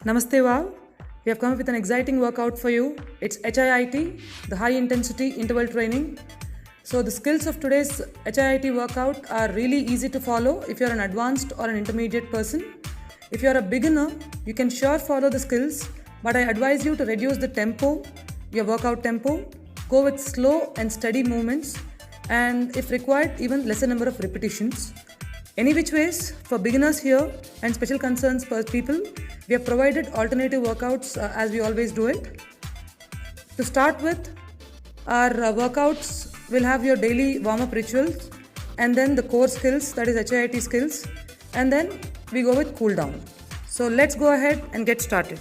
Namaste Wow. We have come up with an exciting workout for you. It's HIIT, the high intensity interval training. So the skills of today's HIIT workout are really easy to follow if you're an advanced or an intermediate person. If you're a beginner, you can sure follow the skills, but I advise you to reduce the tempo, your workout tempo, go with slow and steady movements, and if required, even lesser number of repetitions. Any which ways, for beginners here and special concerns per people, we have provided alternative workouts as we always do it. To start with, our workouts will have your daily warm-up rituals and then the core skills, that is HIIT skills, and then we go with cool down. So let's go ahead and get started.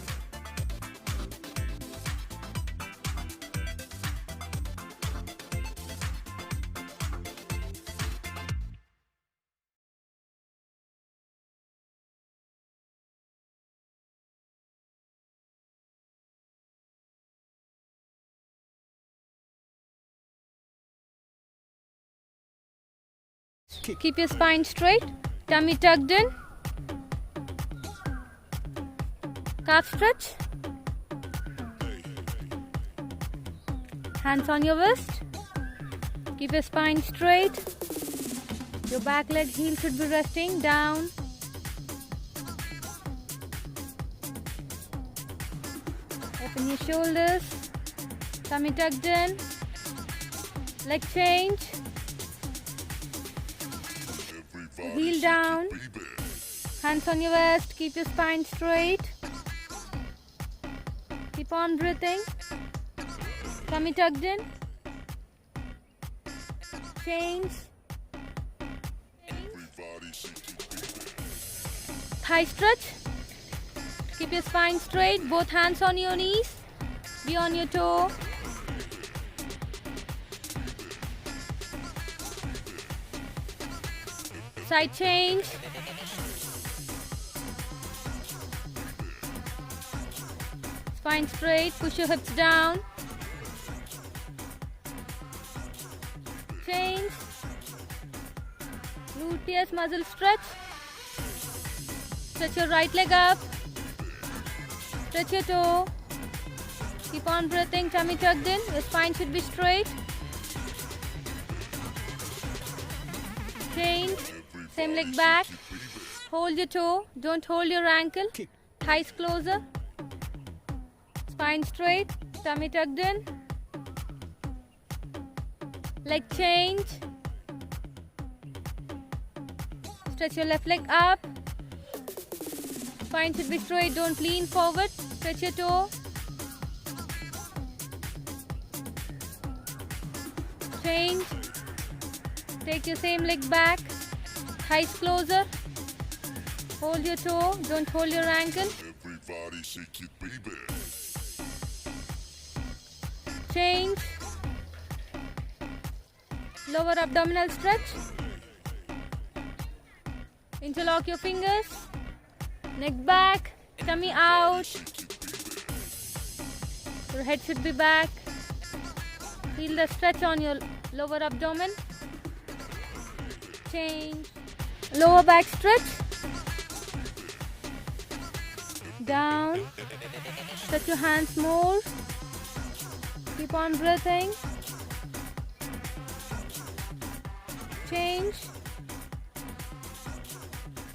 Keep your spine straight, tummy tucked in, calf stretch, hands on your wrist, keep your spine straight, your back leg heel should be resting down, open your shoulders, tummy tucked in, leg change, heel down, hands on your waist, keep your spine straight, keep on breathing, tummy tucked in, change, thigh stretch, keep your spine straight, both hands on your knees, be on your toe, side change, spine straight, push your hips down, change, gluteus muscle stretch, stretch your right leg up, stretch your toe, keep on breathing, tummy tucked in, your spine should be straight, change, same leg back, hold your toe, don't hold your ankle, thighs closer, spine straight, tummy tucked in, leg change, stretch your left leg up, spine should be straight, don't lean forward, stretch your toe, change, take your same leg back, thighs closer, hold your toe, don't hold your ankle, Everybody shake it, baby. change, lower abdominal stretch, interlock your fingers, neck back, tummy out, your head should be back, feel the stretch on your lower abdomen, change, lower back stretch, down, stretch your hands more, keep on breathing, change,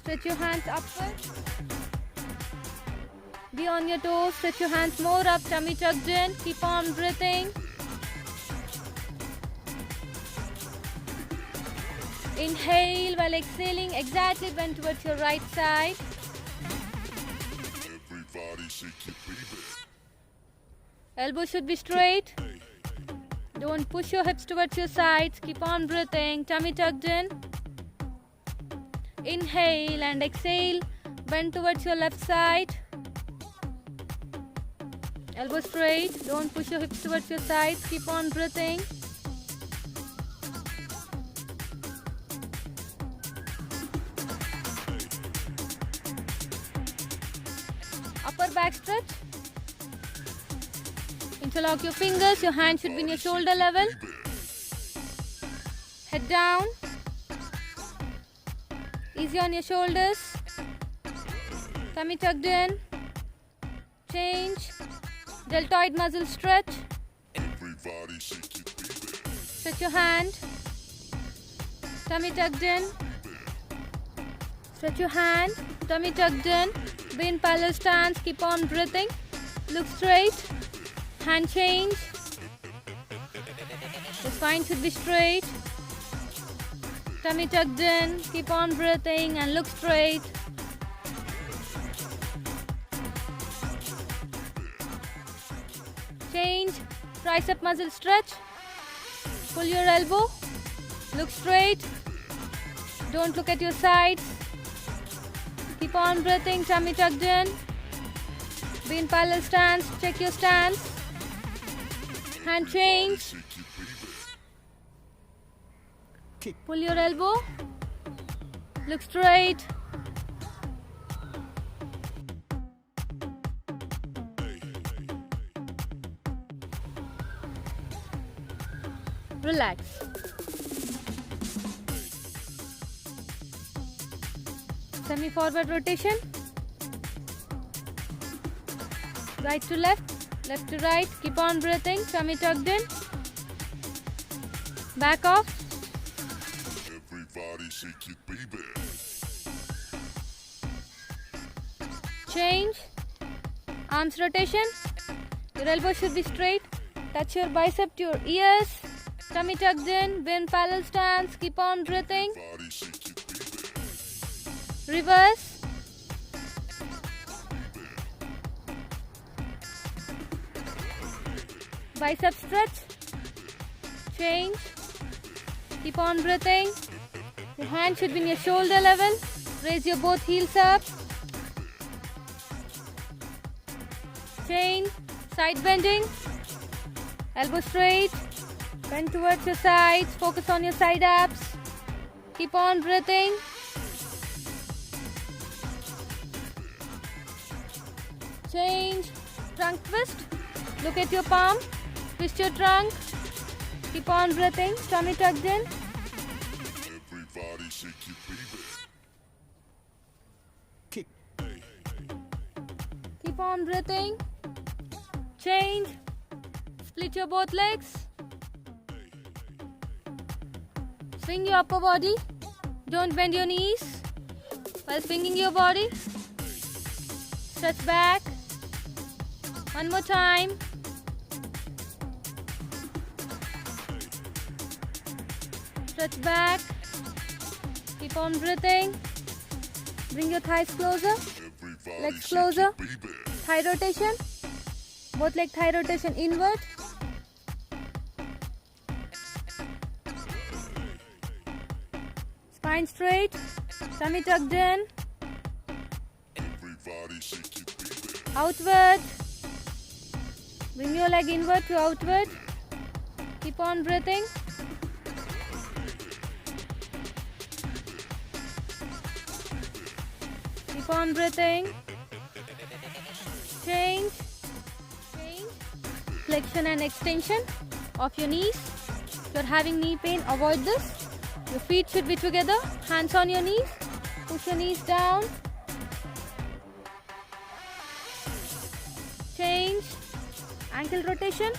stretch your hands upward, be on your toes, stretch your hands more up, tummy tucked in, keep on breathing, inhale while exhaling, exactly bend towards your right side, Everybody shake it, baby. elbows should be straight, don't push your hips towards your sides, keep on breathing, tummy tucked in, inhale and exhale, bend towards your left side, elbows straight, don't push your hips towards your sides, keep on breathing, upper back stretch, interlock your fingers, your hand should be in your shoulder level, head down, easy on your shoulders, tummy tucked in, Change. Deltoid muscle stretch. Everybody shake it, baby. Stretch your hand. Tummy tucked in. Stretch your hand. Tummy tucked in. Be in parallel stance. Keep on breathing. Look straight. Hand change. The spine should be straight. Tummy tucked in. Keep on breathing and look straight. Change. Tricep muscle stretch. Pull your elbow. Look straight. Don't look at your sides. Keep on breathing. Tummy tucked in. Be in parallel stance. Check your stance. Hand change. Pull your elbow. Look straight. Relax. Semi-forward rotation. Right to left, left to right. Keep on breathing. Tummy tucked in. Back off. Everybody shake it, baby. Change. Arms rotation. Your elbow should be straight. Touch your bicep to your ears. Tummy tucked in. Be in parallel stance. Keep on breathing. Everybody shake it, baby. Reverse. Bicep stretch. Change. Keep on breathing. Your hand should be in your shoulder level. Raise your both heels up. Change. Side bending. Elbow straight. Bend towards your sides. Focus on your side abs. Keep on breathing. Change. Trunk twist. Look at your palm. Twist your trunk. Keep on breathing. Tummy tucked in. Everybody shake it, baby. Keep on breathing. Change. Split your both legs. Swing your upper body. Don't bend your knees while swinging your body. Stretch back. One more time. Stretch back. Keep on breathing. Bring your thighs closer. Everybody Legs shake closer. it, baby. Thigh rotation. Both leg thigh rotation inward. Spine straight. Tummy tucked in. Everybody shake it, baby. Outward. Bring your leg inward to outward. Keep on breathing. Keep on breathing. Change. Change. Flexion and extension of your knees. If you're having knee pain, avoid this. Your feet should be together. Hands on your knees. Push your knees down. Change. Ankle rotation.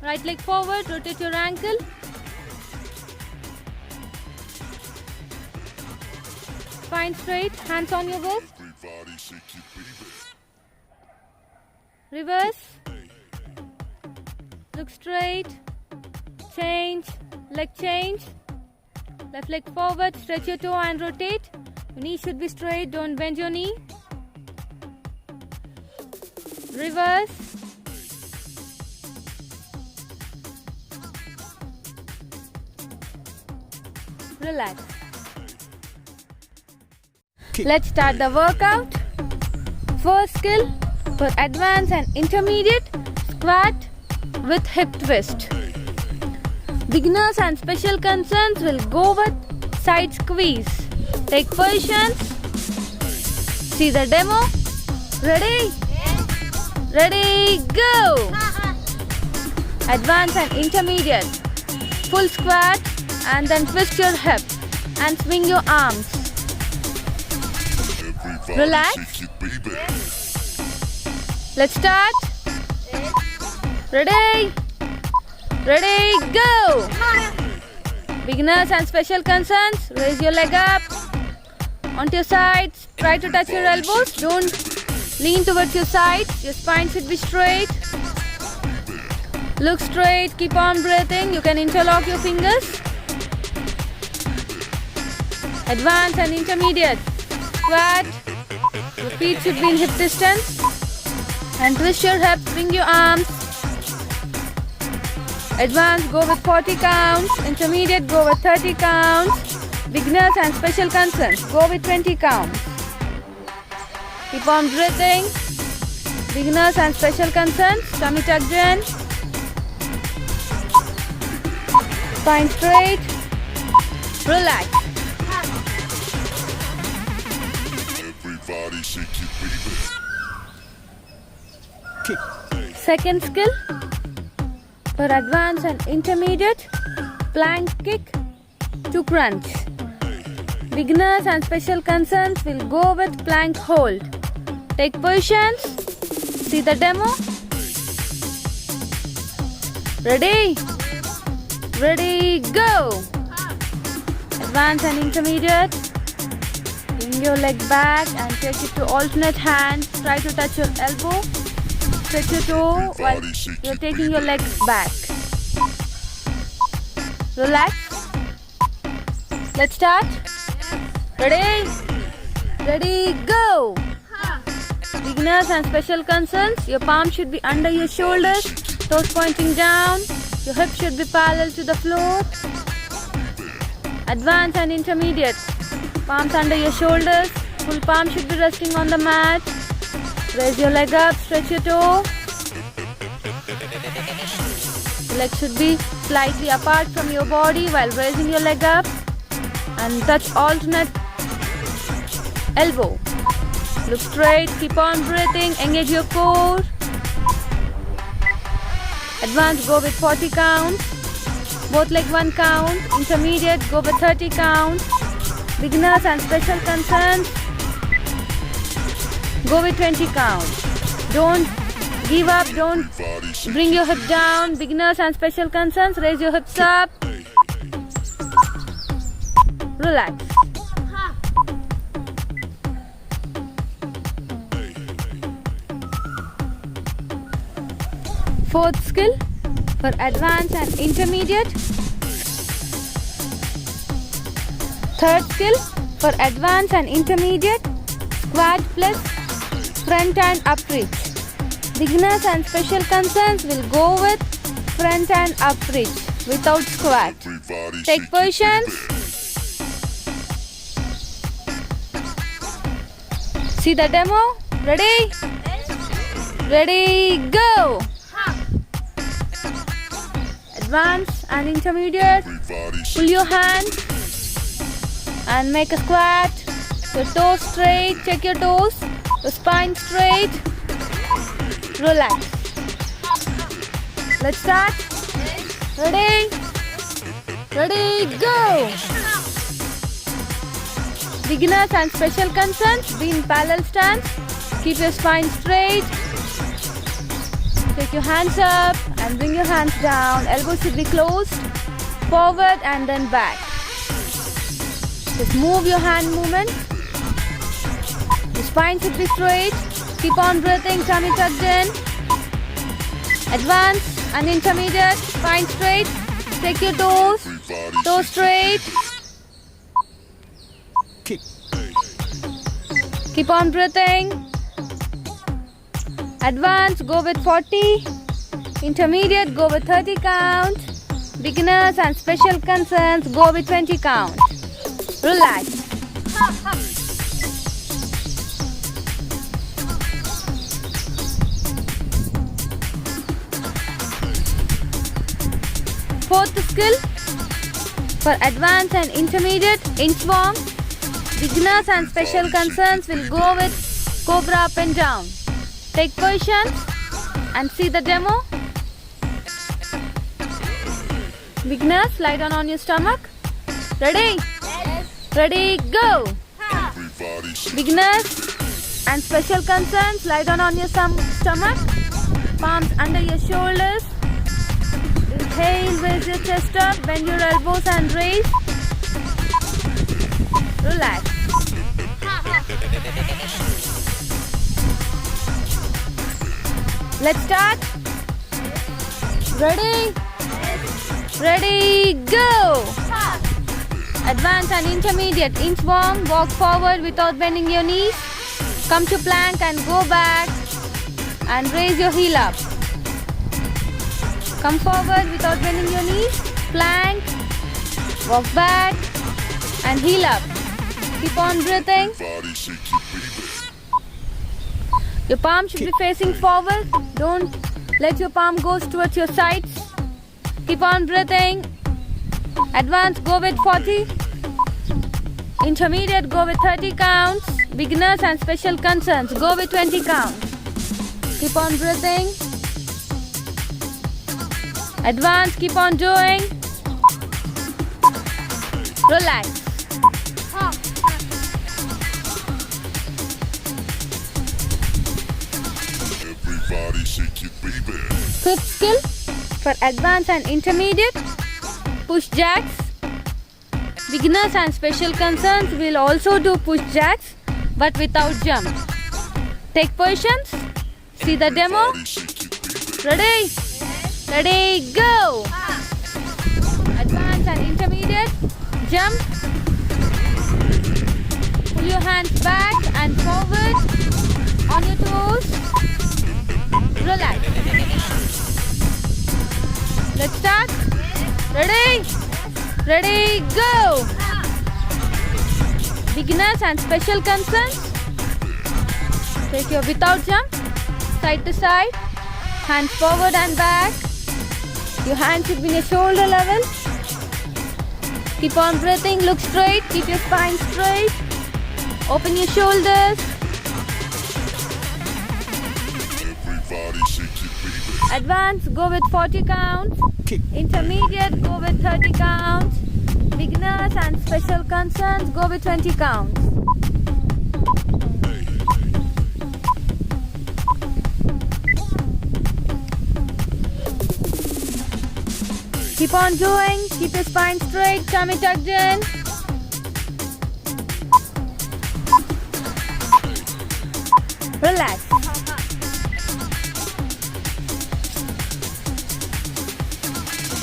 Right leg forward. Rotate your ankle. Spine straight. Hands on your waist. Everybody shake it, baby. Reverse. Look straight. Change. Leg change. Left leg forward. Stretch your toe and rotate. Your knee should be straight. Don't bend your knee. Reverse. Relax. Let's start the workout. First skill for advanced and intermediate, squat with hip twist. Beginners and special concerns will go with side squeeze. Take positions. See the demo. Ready? Ready, go! Advanced and intermediate. Full squat and then twist your hip and swing your arms. Everybody Relax. shake it, baby. Let's start. Ready? Ready, go! Beginners and special concerns, raise your leg up. Onto your sides, try to touch your elbows. Don't lean towards your sides. Your spine should be straight. Look straight, keep on breathing. You can interlock your fingers. Advanced and intermediate. Squat. Your feet should be in hip distance. And twist your hips, bring your arms. Advanced, go with 40 counts. Intermediate, go with 30 counts. Beginners and special concerns, go with 20 counts. Keep on breathing. Beginners and special concerns, tummy tucked in. Spine straight. Relax. Everybody shake your baby. Second skill for advanced and intermediate, plank kick to crunch. Beginners and special concerns will go with plank hold. Take positions. See the demo. Ready? Ready, go! Advanced and intermediate. Bring your leg back and take it to alternate hands. Try to touch your elbow. Stretch your toe while you're taking your legs back. Relax. Let's start. Ready? Ready, go! Beginners and special concerns, your palms should be under your shoulders, toes pointing down, your hips should be parallel to the floor. Advanced and intermediate, palms under your shoulders, full palm should be resting on the mat. Raise your leg up, stretch your toe. The leg should be slightly apart from your body while raising your leg up and touch alternate elbow. Look straight, keep on breathing, engage your core. Advanced, go with 40 counts. Both leg 1 count. Intermediate, go with 30 counts. Beginners and special concerns, go with 20 counts. Don't give up, don't bring your hip down. Beginners and special concerns, raise your hips up. Relax. Fourth skill for advanced and intermediate. Third skill for advanced and intermediate, squat plus front and up reach. Beginners and special concerns will go with front and up reach without squat. Everybody Take shake your positions. See the demo? Ready? Ready, go! Advanced and intermediate. Everybody Pull your hands and make a squat. Your toes straight, check your toes. Your spine straight. Relax. Let's start. Ready? Ready, go! Beginners and special concerns, be in parallel stance. Keep your spine straight. Take your hands up and bring your hands down. Elbows should be closed. Forward and then back. Just move your hand movement. Your spine should be straight. Keep on breathing, tummy tucked in. Advanced and intermediate, spine straight. Take your toes. Everybody Toes straight. Keep on breathing. Advanced, go with 40. Intermediate, go with 30 count. Beginners and special concerns, go with 20 count. Relax. Fourth skill for advanced and intermediate, inchworm. Beginners and special concerns will go with cobra up and down. Take positions and see the demo. Beginners, lie down on your stomach. Ready? Ready, go! Everybody shake Beginners, and special concerns, lie down on your stomach, palms under your shoulders. Inhale, raise your chest up, bend your elbows and raise. Relax. Let's start. Ready? Ready, go! Advanced and intermediate. Inchworm, walk forward without bending your knees. Come to plank and go back and raise your heel up. Come forward without bending your knees. Plank, walk back and heel up. Keep on breathing. Body shake it, baby. Your palm should be facing forward. Don't let your palm go towards your sides. Keep on breathing. Advanced, go with 40. Intermediate, go with 30 counts. Beginners and special concerns, go with 20 counts. Keep on breathing. Advanced, keep on doing. Relax. Everybody shake it, baby. Fifth skill for advanced and intermediate. Push jacks. Beginners and special concerns will also do push jacks but without jump. Take positions. See the demo. Body shake it, baby. Ready? Ready, go! Advanced and intermediate. Jump. Pull your hands back and forward on your toes. Relax. Let's start. Ready? Ready, go! Beginners and special concerns. Take your without jump. Side to side. Hands forward and back. Your hands should be in your shoulder level. Keep on breathing. Look straight. Keep your spine straight. Open your shoulders. Everybody shake it, baby. Advanced, go with 40 counts. Intermediate, go with 30 counts. Beginners and special concerns, go with 20 counts. Keep on doing. Keep your spine straight, tummy tucked in. Relax.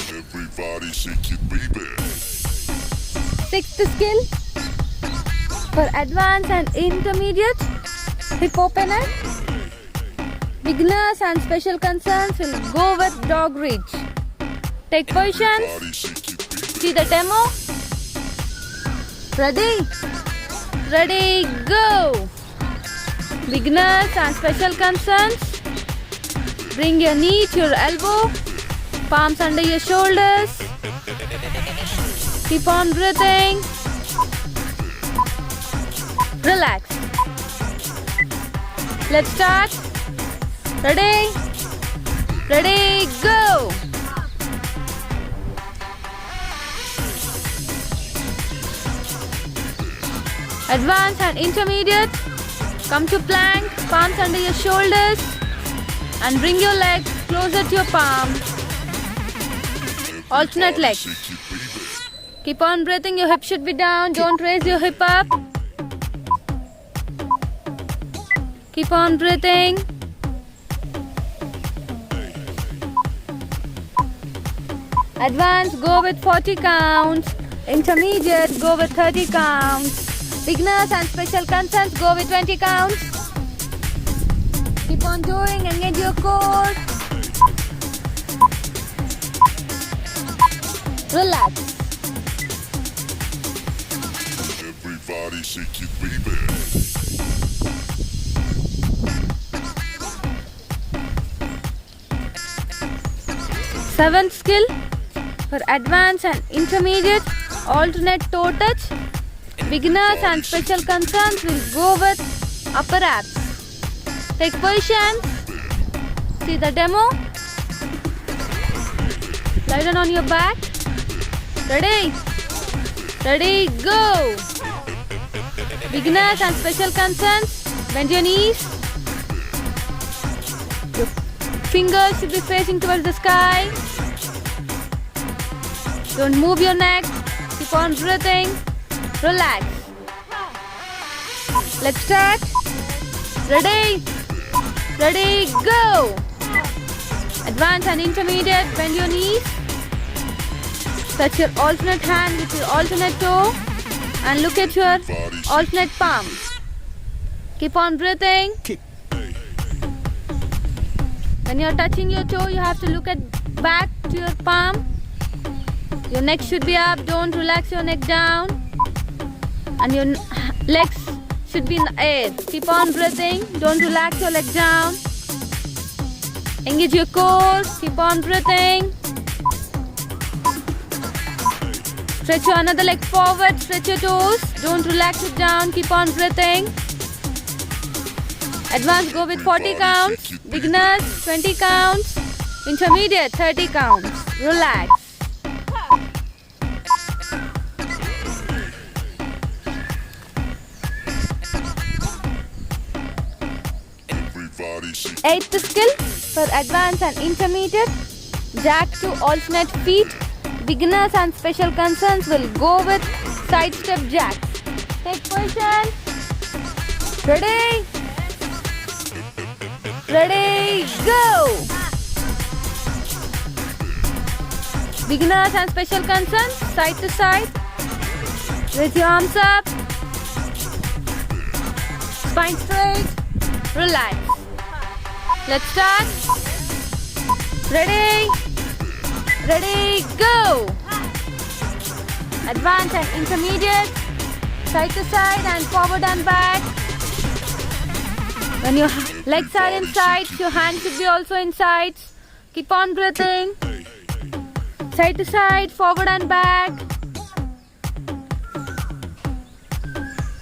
Everybody shake it, baby. Sixth skill for advanced and intermediate. Hip opener. Beginners and special concerns will go with dog reach. Take positions. Body shake it, baby. See the demo. Ready? Ready, go! Beginners and special concerns. Bring your knee to your elbow. Palms under your shoulders. Keep on breathing. Relax. Let's start. Ready? Ready, go! Advanced and intermediate. Come to plank, palms under your shoulders and bring your legs closer to your palm. Alternate legs. Shake it, baby. Keep on breathing, your hip should be down. Don't raise your hip up. Keep on breathing. Advanced, go with 40 counts. Intermediate, go with 30 counts. Beginners and special concerns, go with 20 counts. Keep on doing, engage your core. Relax. Everybody shake it, baby. Seventh skill for advanced and intermediate. Alternate toe touch. Beginners and special concerns will go with upper abs. Take position. See the demo. Lie down on your back. Ready? Ready, go! Beginners and special concerns, Bend your knees. Your fingers should be facing towards the sky. Don't move your neck. Keep on breathing. Relax. Let's start. Ready? Ready, go! Advanced and intermediate, bend your knees. Touch your alternate hand with your alternate toe and look at your alternate palm. Keep on breathing. When you're touching your toe, you have to look at back to your palm. Your neck should be up, don't relax your neck down. And your legs should be in the air. Keep on breathing, don't relax your leg down. Engage your core, keep on breathing. Stretch your another leg forward, stretch your toes. Don't relax it down, keep on breathing. Advanced, go with 40 counts. Beginners, 20 counts. Intermediate, 30 counts. Relax. Everybody shake. Eighth skill for advanced and intermediate. Jack to alternate feet. Beginners and special concerns will go with side step jacks. Take position. Ready? Ready, go! Beginners and special concerns, side to side. Raise your arms up. Spine straight. Relax. Let's start. Ready? Ready, go! Advanced and intermediate. Side to side and forward and back. When your legs are inside, your hands should be also inside. Keep on breathing. Side to side, forward and back.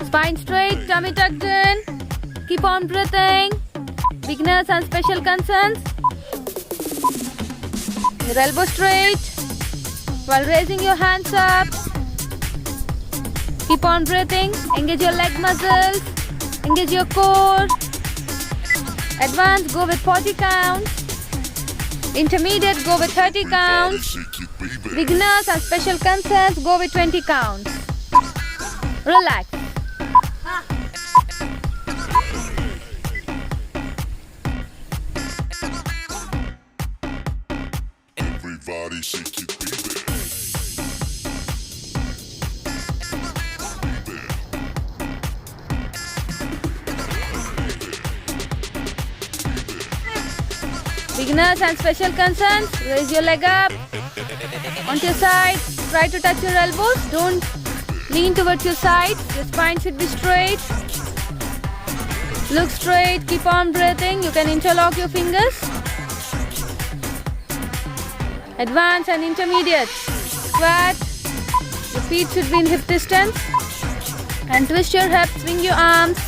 Spine straight, tummy tucked in. Keep on breathing. Beginners and special concerns. Your elbow straight while raising your hands up. Keep on breathing. Engage your leg muscles. Engage your core. Advanced, go with 40 counts. Intermediate, go with 30 counts. Shake it, baby. Beginners and special concerns, go with 20 counts. Relax. Everybody shake it, baby. Beginners and special concerns, raise your leg up onto your side. Try to touch your elbows. Don't lean towards your sides. Your spine should be straight. Look straight. Keep on breathing. You can interlock your fingers. Advanced and intermediate. Squat. Your feet should be in hip distance. And twist your hips. Swing your arms.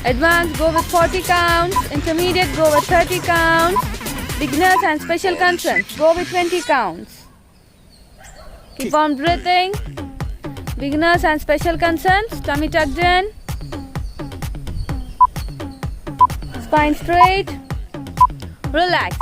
Advanced, go with 40 counts. Intermediate, go with 30 counts. Beginners and special concerns, go with 20 counts. Keep on breathing. Beginners and special concerns, tummy tucked in. Spine straight. Relax.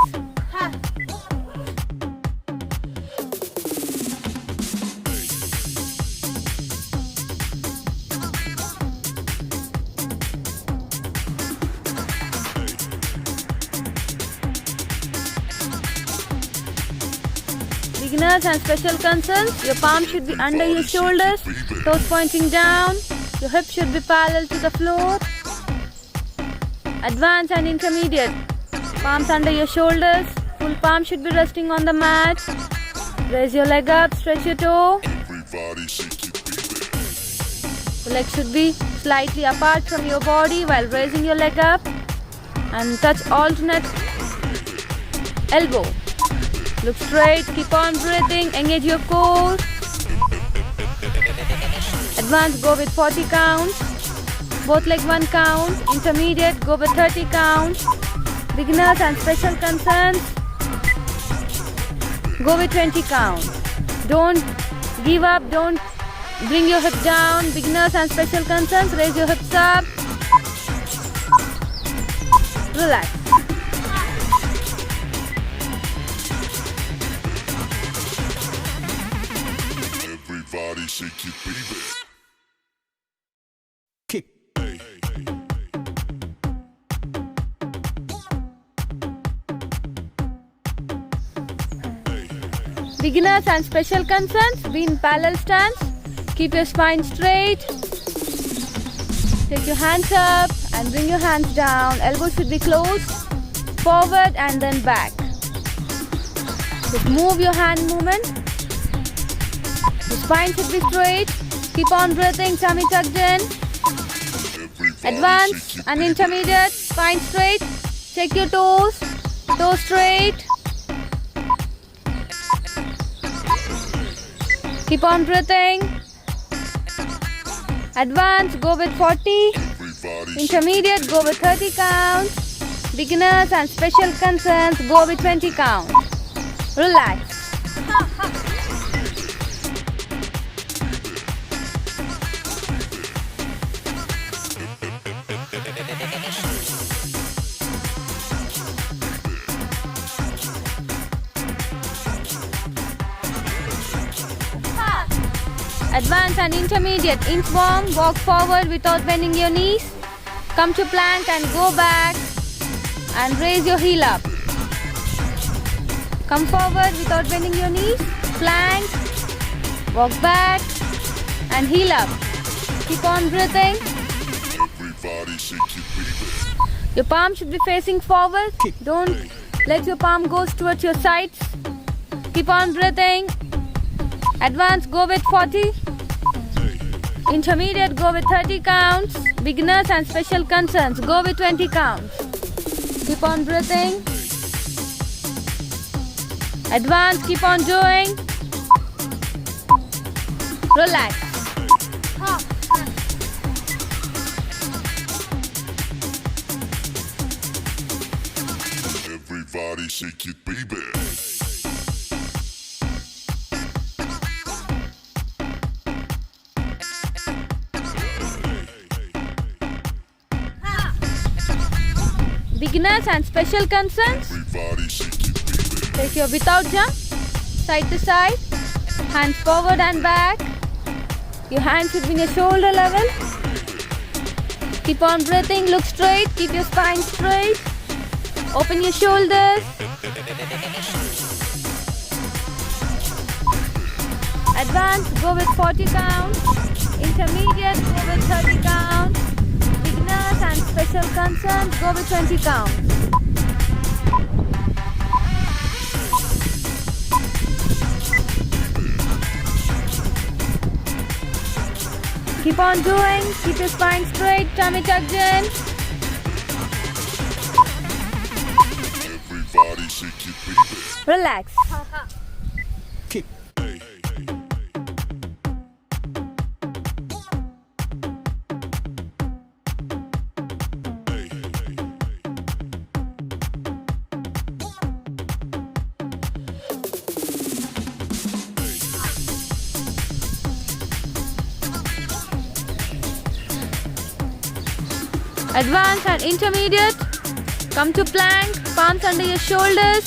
Beginners and special concerns, your palm should be under your shoulders, toes pointing down, your hips should be parallel to the floor. Advanced and intermediate, palms under your shoulders, full palm should be resting on the mat. Raise your leg up, stretch your toe. Everybody shake it, baby. The leg should be slightly apart from your body while raising your leg up. And touch alternate elbow. Look straight, keep on breathing, engage your core. Advanced, go with 40 counts. Both leg 1 count. Intermediate, go with 30 counts. Beginners and special concerns, go with 20 counts. Don't give up, don't bring your hips down. Beginners and special concerns, raise your hips up. Relax. Everybody shake your baby. Kick. Beginners and special concerns, be in parallel stance. Keep your spine straight. Take your hands up and bring your hands down. Elbows should be closed. Forward and then back. Just move your hand movement. The spine should be straight. Keep on breathing, tummy tucked in. Everybody Advanced shake your and baby. intermediate, spine straight. Check your toes. Toes straight. Keep on breathing. Advanced, go with 40. Everybody shake Intermediate, go with 30 counts. Beginners and special concerns, go with 20 counts. Relax. Advanced and intermediate, inchworm, walk forward without bending your knees. Come to plank and go back and raise your heel up. Come forward without bending your knees. Plank, walk back and heel up. Keep on breathing. Everybody shake your baby. Your palm should be facing forward. Don't let your palm go towards your sides. Keep on breathing. Advanced, go with 40. Intermediate, go with 30 counts. Beginners and special concerns, go with 20 counts. Keep on breathing. Advanced, keep on doing. Relax. Everybody shake your baby. Beginners and special concerns, Everybody shake your baby. take your without jump, side to side, hands forward and back. Your hands should be in your shoulder level. Keep on breathing, look straight, keep your spine straight. Open your shoulders. Advanced, go with 40 counts. Intermediate, go with 30 counts. Beginners and special concerns, go with 20 counts. Keep on doing. Keep your spine straight, tummy tucked in. Everybody shake your baby. Relax. Kick. Advanced and intermediate. Come to plank, palms under your shoulders.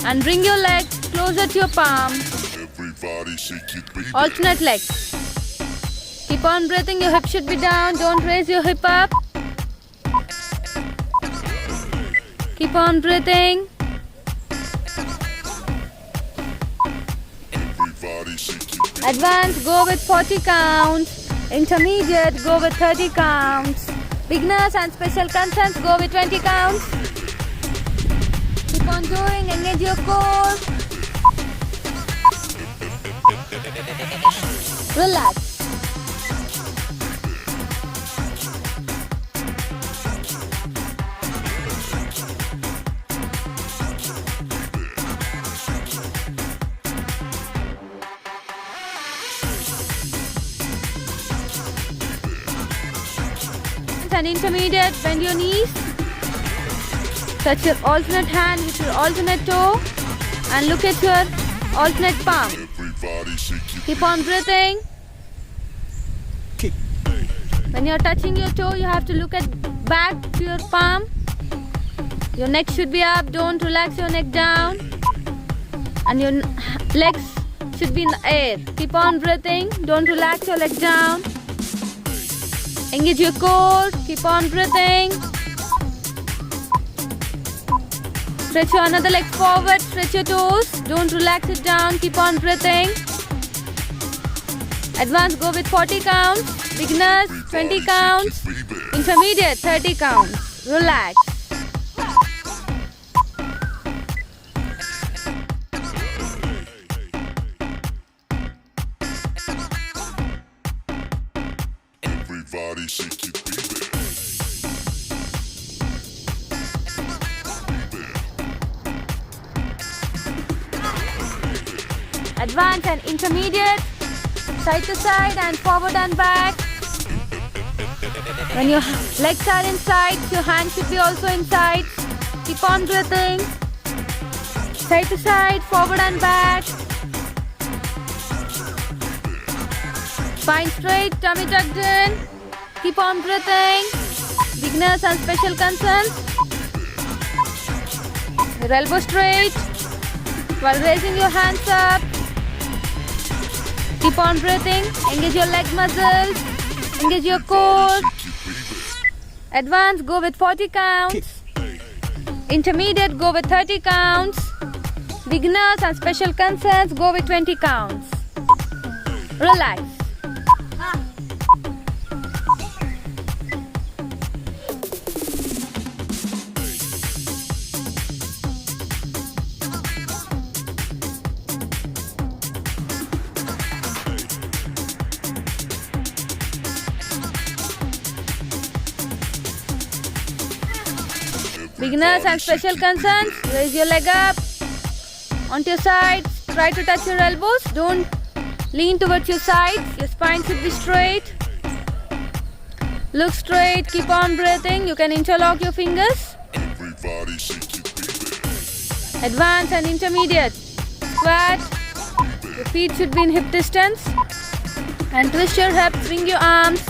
And bring your legs closer to your palm. Everybody shake your baby. Alternate legs. Keep on breathing, your hip should be down. Don't raise your hip up. Keep on breathing. Everybody shake your baby. Advanced, go with 40 counts. Intermediate, go with 30 counts. Beginners and special concerns, go with 20 counts. Keep on doing, engage your core. Relax. And intermediate, bend your knees. Touch your alternate hand with your alternate toe and look at your alternate palm. Everybody shake your Keep on breathing. When you're touching your toe, you have to look at back to your palm. Your neck should be up. Don't relax your neck down. And your legs should be in the air. Keep on breathing. Don't relax your leg down. Engage your core. Keep on breathing. Stretch your another leg forward. Stretch your toes. Don't relax it down. Keep on breathing. Advanced, go with 40 counts. Beginners, 20 counts. Intermediate, 30 counts. Relax. Everybody shake it, baby. Advanced and intermediate. Side to side and forward and back. When your legs are inside, your hands should be also inside. Keep on breathing. Side to side, forward and back. Spine straight, tummy tucked in. Keep on breathing. Beginners and special concerns. Your elbow straight while raising your hands up. Keep on breathing. Engage your leg muscles. Engage your core. Advanced, go with 40 counts. Intermediate, go with 30 counts. Beginners and special concerns, go with 20 counts. Relax. Beginners and special concerns, raise your leg up onto your sides. Try to touch your elbows. Don't lean towards your sides. Your spine should be straight. Look straight. Keep on breathing. You can interlock your fingers. Everybody shake it, baby. Advanced and intermediate. Squat. Your feet should be in hip distance. And twist your hips. Swing your arms.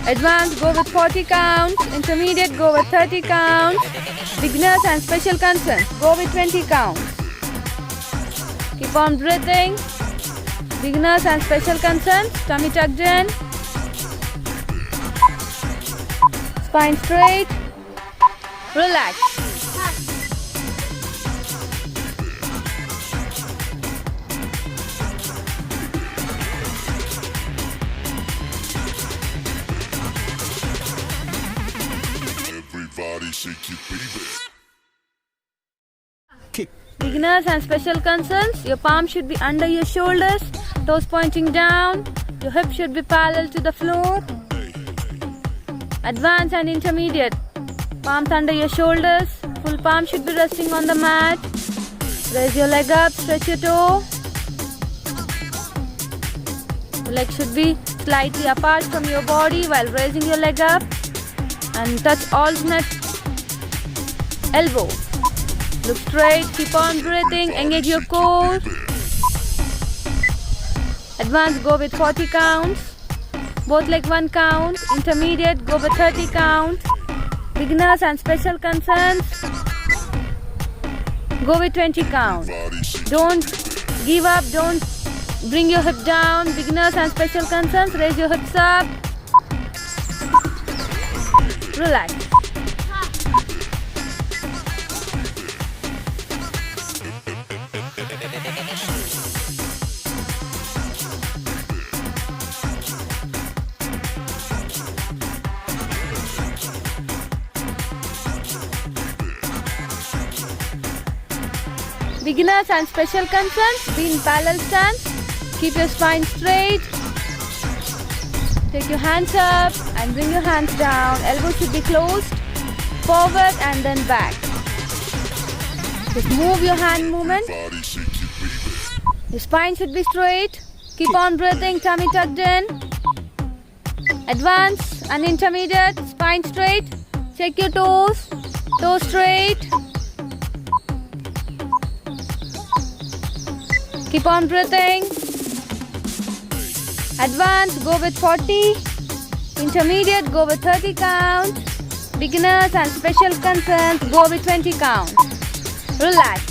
Advanced, go with 40 counts. Intermediate, go with 30 counts. Beginners and special concerns, go with 20 counts. Keep on breathing. Beginners and special concerns, tummy tucked in. Spine straight. Relax. Everybody shake it, baby. Kick. Beginners and special concerns, your palm should be under your shoulders, toes pointing down, your hips should be parallel to the floor. Advanced and intermediate, palms under your shoulders, full palm should be resting on the mat. Raise your leg up, stretch your toe. The leg should be slightly apart from your body while raising your leg up. And touch alternate elbow. Look straight, keep on breathing, engage your core. Advanced, go with 40 counts. Both leg 1 count. Intermediate, go with 30 counts. Beginners and special concerns, go with 20 counts. Don't give up, don't bring your hip down. Beginners and special concerns, raise your hips up. Relax. Beginners and special concerns, be in parallel stance. Keep your spine straight. Take your hands up and bring your hands down. Elbows should be closed. Forward and then back. Just move your hand movement. Everybody shake it, baby. Your spine should be straight. Keep on breathing, tummy tucked in. Advance and intermediate, spine straight. Check your toes. Toes straight. Keep on breathing. Advanced, go with 40. Intermediate, go with 30 count. Beginners and special concerns, go with 20 count. Relax.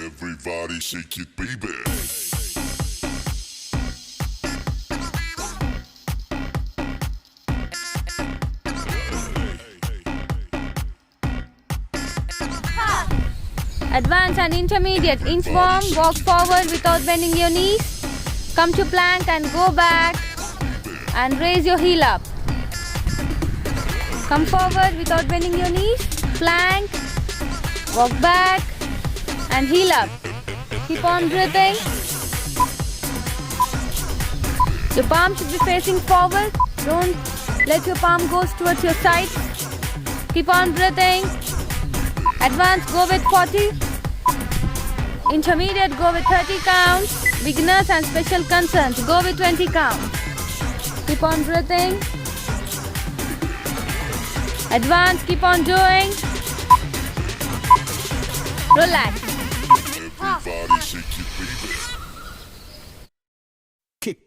Everybody shake it, baby. Advanced and intermediate, inch form, walk forward without bending your knees. Come to plank and go back and raise your heel up. Come forward without bending your knees. Plank, walk back and heel up. Keep on breathing. Your palm should be facing forward. Don't let your palm go towards your side. Keep on breathing. Advanced, go with 40. Intermediate, go with 30 counts. Beginners and special concerns, go with 20 counts. Keep on breathing. Advanced, keep on doing. Relax. Everybody shake it, baby. Kick.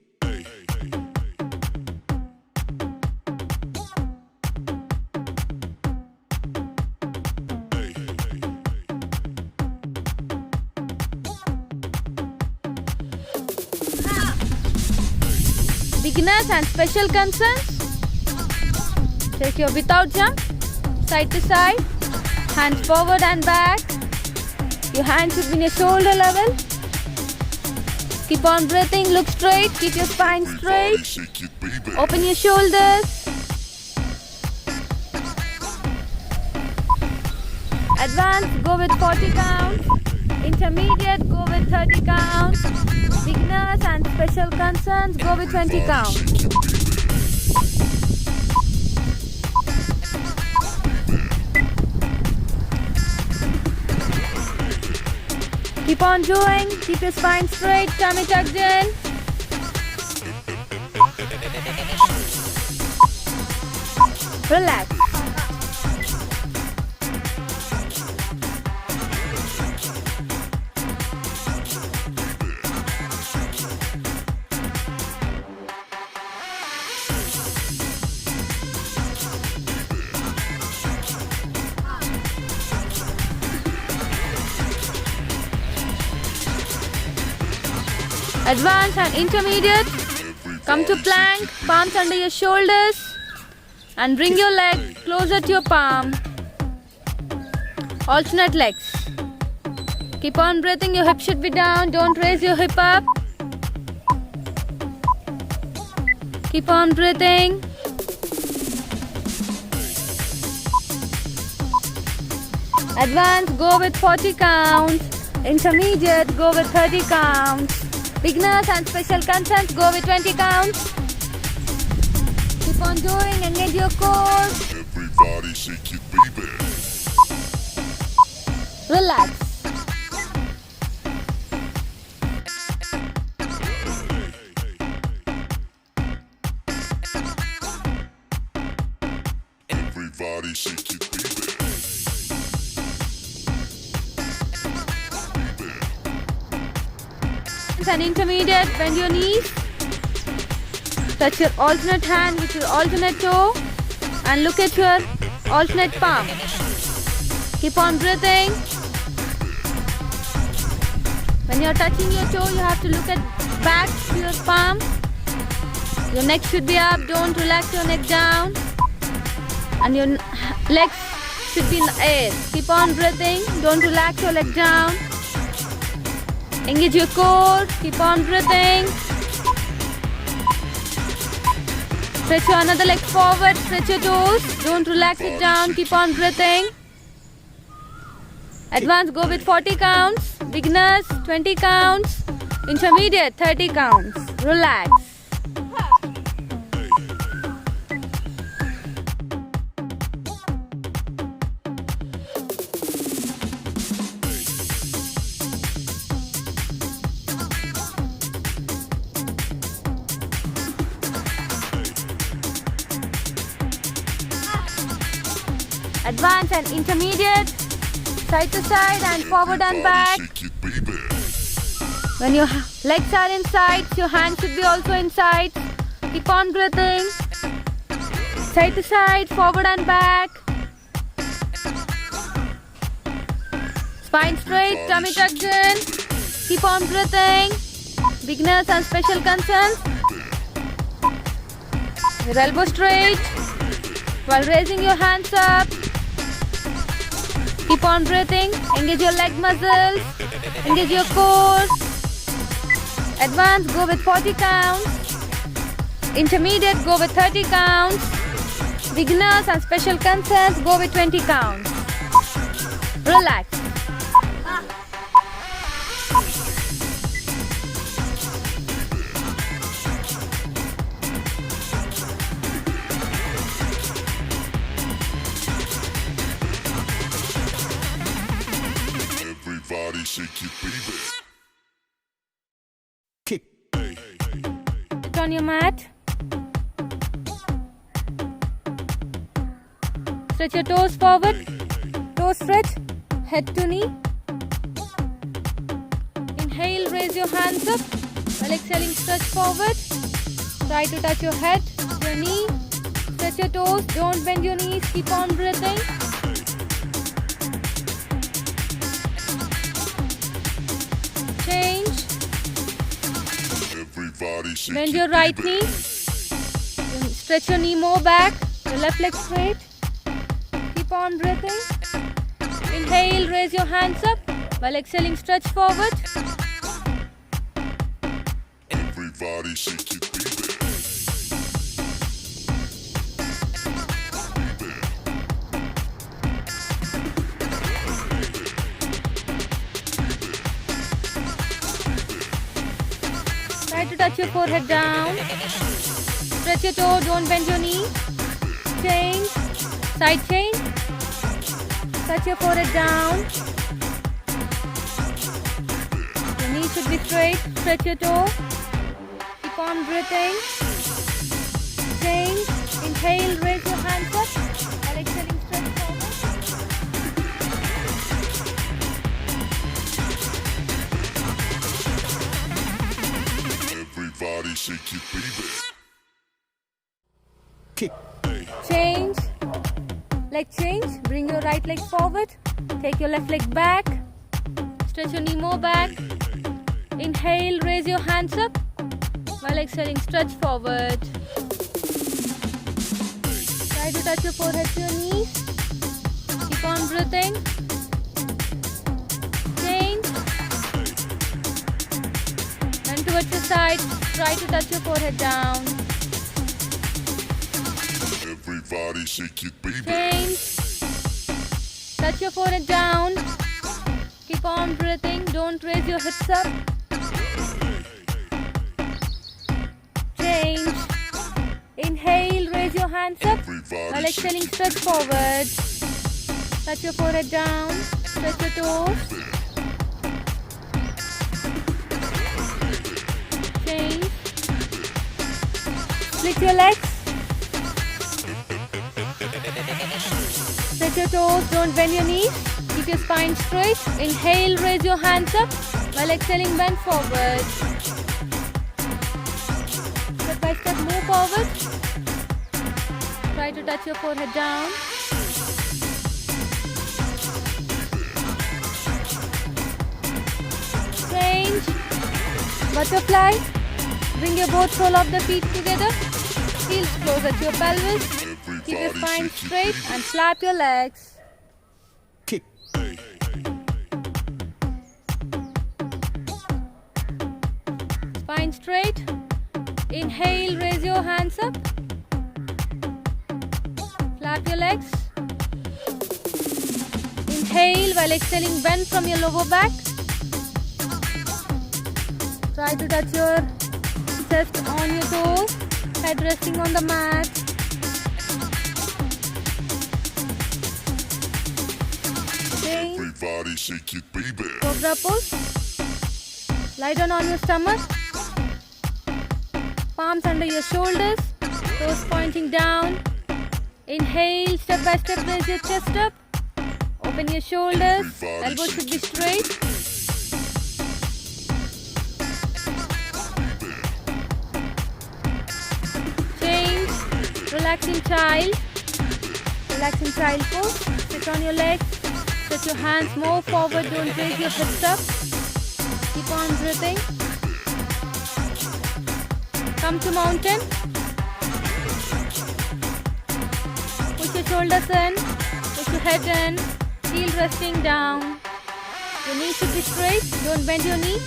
Beginners and special concerns. Take your without jump, side to side, hands forward and back. Your hands should be in your shoulder level. Keep on breathing, look straight, keep your spine Everybody straight. shake it, baby. Open your shoulders. Advanced, go with 40 counts. Intermediate, go with 30 counts. Beginners and special concerns, go with 20 counts. Shake it, baby. Keep on doing. Keep your spine straight, tummy tucked in. Relax. Advanced and intermediate. Come to plank, palms under your shoulders and bring your leg closer to your palm. Alternate legs. Keep on breathing, your hip should be down, don't raise your hip up. Keep on breathing. Advanced, go with 40 counts. Intermediate, go with 30 counts. Beginners and special concerns, go with 20 counts. Keep on doing, engage your core. Everybody shake it, baby. Relax. Everybody shake it, baby. And intermediate, bend your knees. Touch your alternate hand with your alternate toe and look at your alternate palm. Keep on breathing. When you're touching your toe, you have to look at back to your palm. Your neck should be up, don't relax your neck down. And your legs should be in the air. Keep on breathing, don't relax your leg down. Engage your core, keep on breathing. Stretch your another leg forward, stretch your toes, don't relax it down, keep on breathing. Advanced, go with 40 counts. Beginners, 20 counts. Intermediate, 30 counts. Relax. Advanced and intermediate, side to side and forward and back. Shake it, baby. When your legs are inside, your hands should be also inside. Keep on breathing. Side to side, forward and back. Spine straight, tummy tucked in. Keep on breathing. Beginners and special concerns. Your elbow straight while raising your hands up. Keep on breathing. Engage your leg muscles. Engage your core. Advanced, go with 40 counts. Intermediate, go with 30 counts. Beginners and special concerns, go with 20 counts. Relax. Everybody shake your baby. Kick. Sit on your mat. Stretch your toes forward. Toe stretch. Head to knee. Inhale, raise your hands up. While exhaling, stretch forward. Try to touch your head, your knee. Stretch your toes. Don't bend your knees. Keep on breathing. Change. Everybody shake Bend your your right baby. knee. Stretch your knee more back. Your left leg straight. Keep on breathing. Inhale, raise your hands up. While exhaling, stretch forward. Everybody shake your baby. Try to touch your forehead down. Stretch your toe, don't bend your knee. Change. Side change. Touch your forehead down. Your knee should be straight. Stretch your toe. Keep on breathing. Change. Inhale, raise your hands up. While exhaling, stretch forward. Everybody shake your baby. Kick. Change. Leg change. Bring your right leg forward. Take your left leg back. Stretch your knee more back. Inhale, raise your hands up. While exhaling, stretch forward. Try to touch your forehead to your knees. Keep on breathing. Change. And towards your side. Try to touch your forehead down. Everybody shake your baby. Change. Touch your forehead down. Keep on breathing. Don't raise your hips up. Change. Inhale, raise your hands up. Everybody While exhaling, stretch forward. Touch your forehead down. Stretch your toes. Change. Split your legs. Stretch your toes, don't bend your knees. Keep your spine straight. Inhale, raise your hands up. While exhaling, bend forward. Step by step, move forward. Try to touch your forehead down. Change. Butterfly. Bring your both sole of the feet together. Heels closer to your pelvis. Keep your spine straight and flap your legs. Kick. Spine straight. Inhale, raise your hands up. Flap your legs. Inhale while exhaling, bend from your lower back. Try to touch your chest on your toes. Head resting on the mat. Change. Everybody shake your baby. Cobra pose. Lie down on your stomach. Palms under your shoulders. Toes pointing down. Inhale, step by step, raise your chest up. Open your shoulders. Elbows should be straight. Relax in child. Relax in child pose. Sit on your legs. Set your hands more forward. Don't raise your hips up. Keep on breathing. Come to mountain. Push your shoulders in. Push your head in. Heel resting down. Your knees should be straight. Don't bend your knee.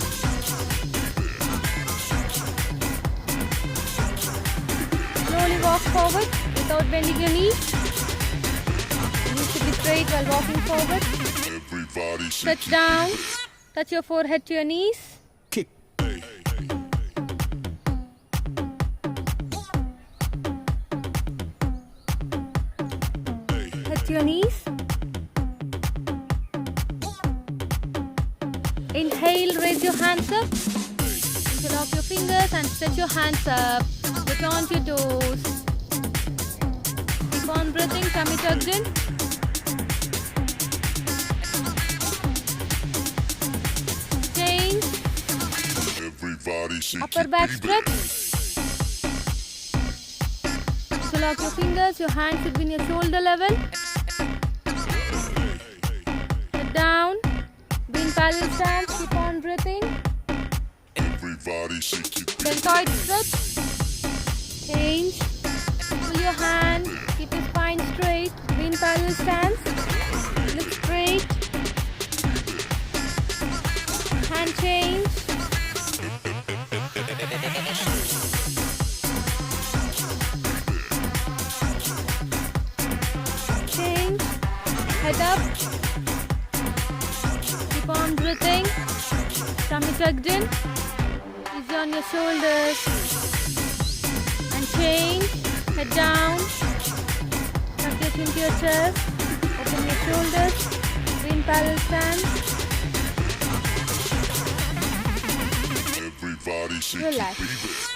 Slowly walk forward without bending your knee. Your knees should be straight while walking forward. Everybody shake Stretch your down. baby. Touch your forehead to your knees. kick, Touch your knees. Inhale, raise your hands up. Interlock your fingers and stretch your hands up. Put on your toes. Keep on breathing, tummy tucked in. Change. Everybody shake Upper your back baby. stretch. Interlock your fingers. Your hands should be in your shoulder level. Head down. Be in parallel stance. Keep on breathing. Everybody shake your baby. Deltoid stretch. Change. Pull your hand. Keep your spine straight. Be in parallel stance. Look straight. Hand change. Change. Head up. Keep on breathing. Tummy tucked in. Easy on your shoulders. And change. Head down. Tuck your chin to your chest. Open your shoulders. Be in parallel stance. Everybody shake Relax. your baby.